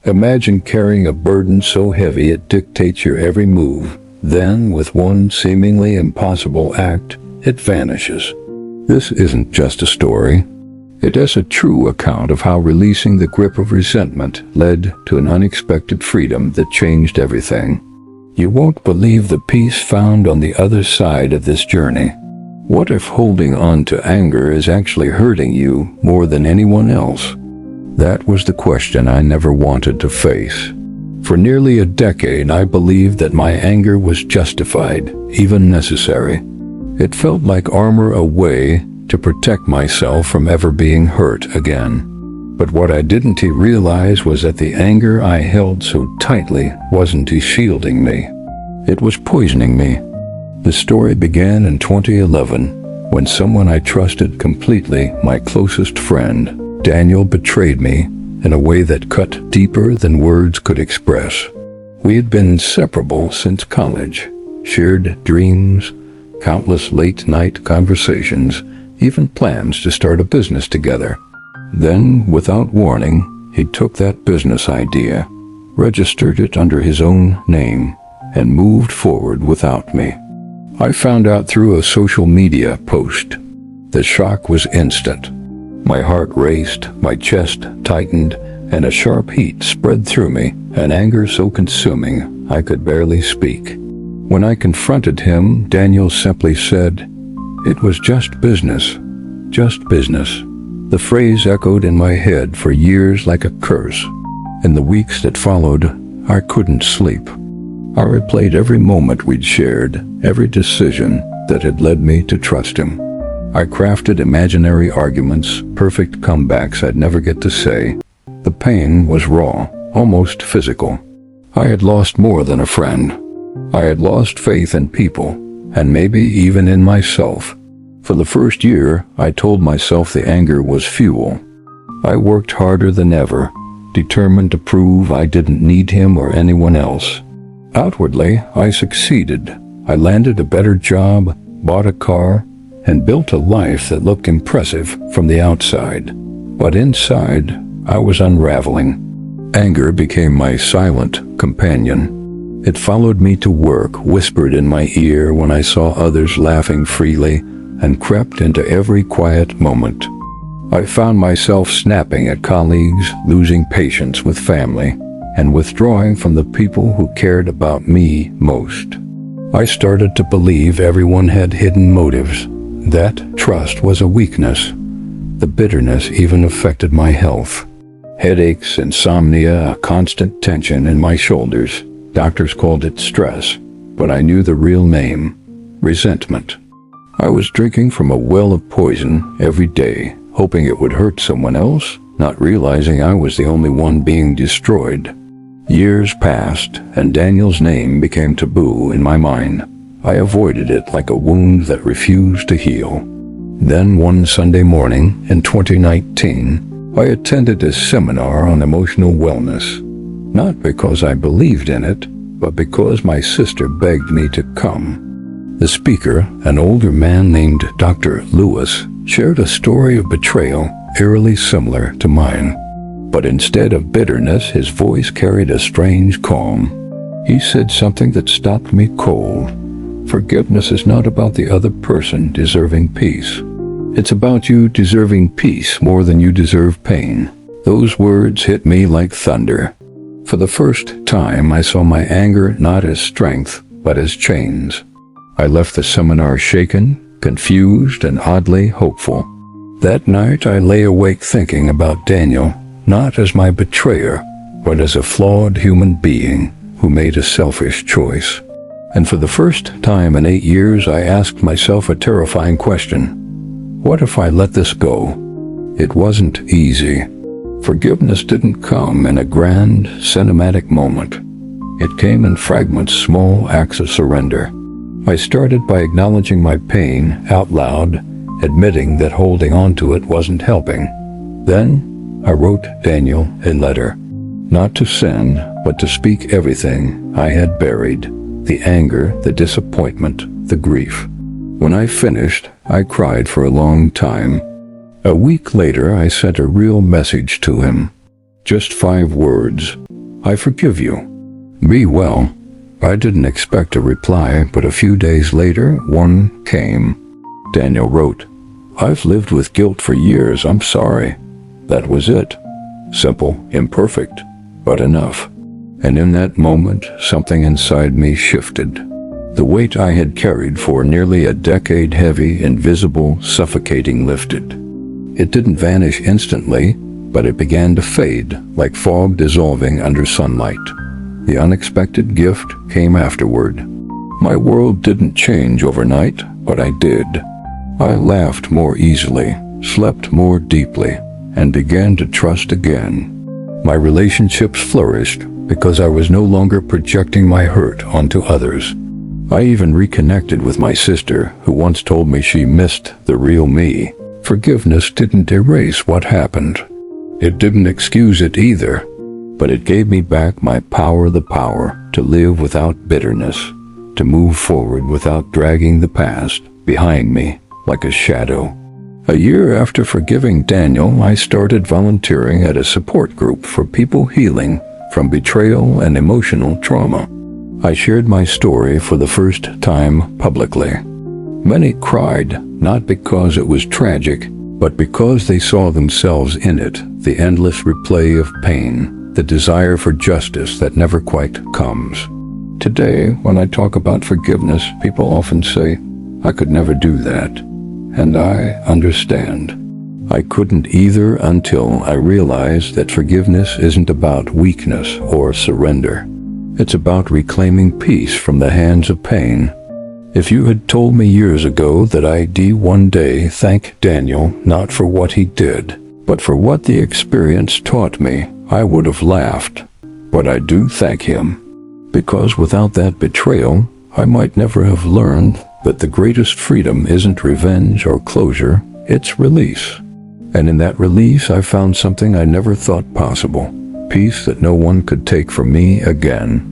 Imagine carrying a burden so heavy it dictates your every move. Then, with one seemingly impossible act, it vanishes. This isn't just a story. It is a true account of how releasing the grip of resentment led to an unexpected freedom that changed everything. You won't believe the peace found on the other side of this journey. What if holding on to anger is actually hurting you more than anyone else? That was the question I never wanted to face. For nearly a decade, I believed that my anger was justified, even necessary. It felt like armor, a way to protect myself from ever being hurt again. But what I didn't realize was that the anger I held so tightly wasn't shielding me. It was poisoning me. The story began in 2011 when someone I trusted completely, my closest friend, Daniel, betrayed me in a way that cut deeper than words could express. We had been inseparable since college, shared dreams, countless late-night conversations, even plans to start a business together. Then, without warning, he took that business idea, registered it under his own name, and moved forward without me. I found out through a social media post. The shock was instant. My heart raced, my chest tightened, and a sharp heat spread through me, an anger so consuming I could barely speak. When I confronted him, Daniel simply said, "It was just business. Just business." The phrase echoed in my head for years like a curse. In the weeks that followed, I couldn't sleep. I replayed every moment we'd shared, every decision that had led me to trust him. I crafted imaginary arguments, perfect comebacks I'd never get to say. The pain was raw, almost physical. I had lost more than a friend. I had lost faith in people, and maybe even in myself. For the first year, I told myself the anger was fuel. I worked harder than ever, determined to prove I didn't need him or anyone else. Outwardly, I succeeded. I landed a better job, bought a car, and built a life that looked impressive from the outside. But inside, I was unraveling. Anger became my silent companion. It followed me to work, whispered in my ear when I saw others laughing freely, and crept into every quiet moment. I found myself snapping at colleagues, losing patience with family, and withdrawing from the people who cared about me most. I started to believe everyone had hidden motives, that trust was a weakness. The bitterness even affected my health. Headaches, insomnia, a constant tension in my shoulders. Doctors called it stress, but I knew the real name: resentment. I was drinking from a well of poison every day, hoping it would hurt someone else, not realizing I was the only one being destroyed. Years passed, and Daniel's name became taboo in my mind. I avoided it like a wound that refused to heal. Then one Sunday morning in 2019, I attended a seminar on emotional wellness. Not because I believed in it, but because my sister begged me to come. The speaker, an older man named Dr. Lewis, shared a story of betrayal eerily similar to mine. But instead of bitterness, his voice carried a strange calm. He said something that stopped me cold. Forgiveness is not about the other person deserving peace. It's about you deserving peace more than you deserve pain. Those words hit me like thunder. For the first time, I saw my anger not as strength, but as chains. I left the seminar shaken, confused, and oddly hopeful. That night, I lay awake thinking about Daniel, not as my betrayer, but as a flawed human being who made a selfish choice. And for the first time in 8 years, I asked myself a terrifying question. What if I let this go? It wasn't easy. Forgiveness didn't come in a grand, cinematic moment. It came in fragments, small acts of surrender. I started by acknowledging my pain out loud, admitting that holding on to it wasn't helping. Then, I wrote Daniel a letter. Not to send, but to speak everything I had buried. The anger, the disappointment, the grief. When I finished, I cried for a long time. A week later, I sent a real message to him. Just 5 words. I forgive you. Be well." I didn't expect a reply, but a few days later, one came. Daniel wrote, "I've lived with guilt for years. I'm sorry." That was it. Simple, imperfect, but enough. And in that moment, something inside me shifted. The weight I had carried for nearly a decade, heavy, invisible, suffocating, lifted. It didn't vanish instantly, but it began to fade, like fog dissolving under sunlight. The unexpected gift came afterward. My world didn't change overnight, but I did. I laughed more easily, slept more deeply, and began to trust again. My relationships flourished because I was no longer projecting my hurt onto others. I even reconnected with my sister, who once told me she missed the real me. Forgiveness didn't erase what happened. It didn't excuse it either, but it gave me back my power, the power to live without bitterness, to move forward without dragging the past behind me like a shadow. A year after forgiving Daniel, I started volunteering at a support group for people healing from betrayal and emotional trauma. I shared my story for the first time publicly. Many cried, not because it was tragic, but because they saw themselves in it, the endless replay of pain, the desire for justice that never quite comes. Today, when I talk about forgiveness, people often say, "I could never do that." And I understand. I couldn't either until I realized that forgiveness isn't about weakness or surrender. It's about reclaiming peace from the hands of pain. If you had told me years ago that I'd one day thank Daniel not for what he did, but for what the experience taught me, I would have laughed. But I do thank him, because without that betrayal, I might never have learned that the greatest freedom isn't revenge or closure, it's release. And in that release, I found something I never thought possible, peace that no one could take from me again.